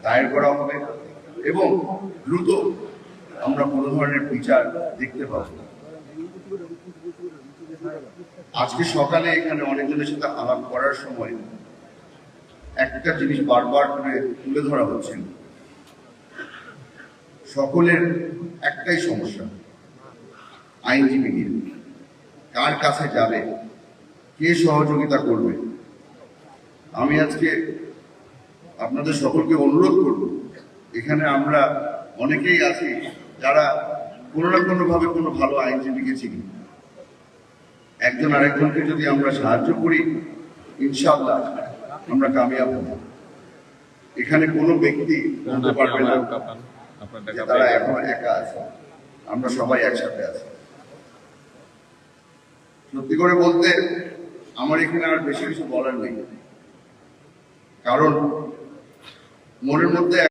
দায়ের করা হবে এবং দ্রুত আমরা কোনো ধরনের বিচার দেখতে পাব। আজকে সকালে এখানে অনেকজনের সাথে আলাপ করার সময় একটা জিনিস বারবার করে তুলে ধরা হচ্ছিল, সকলের একটাই সমস্যা, আইনজীবী নিয়ে কার কাছে যাবে, কে সহযোগিতা করবে। আমি আজকে আপনাদের সকলকে অনুরোধ করব, এখানে আমরা অনেকেই আছি যারা কোনো না কোনোভাবে কোনো ভালো আইনজীবীকে চিনি। একজন আরেকজনকে যদি আমরা সাহায্য করি, ইনশাআল্লাহ আমরা কামিয়াব হব। এখানে কোনো ব্যক্তি বলতে পারবে না যে তারা এখন একা আছে, আমরা সবাই একসাথে আছি। সত্যি করে বলতে আমার এখানে আর বেশি কিছু বলার নেই, কারণ মনের মধ্যে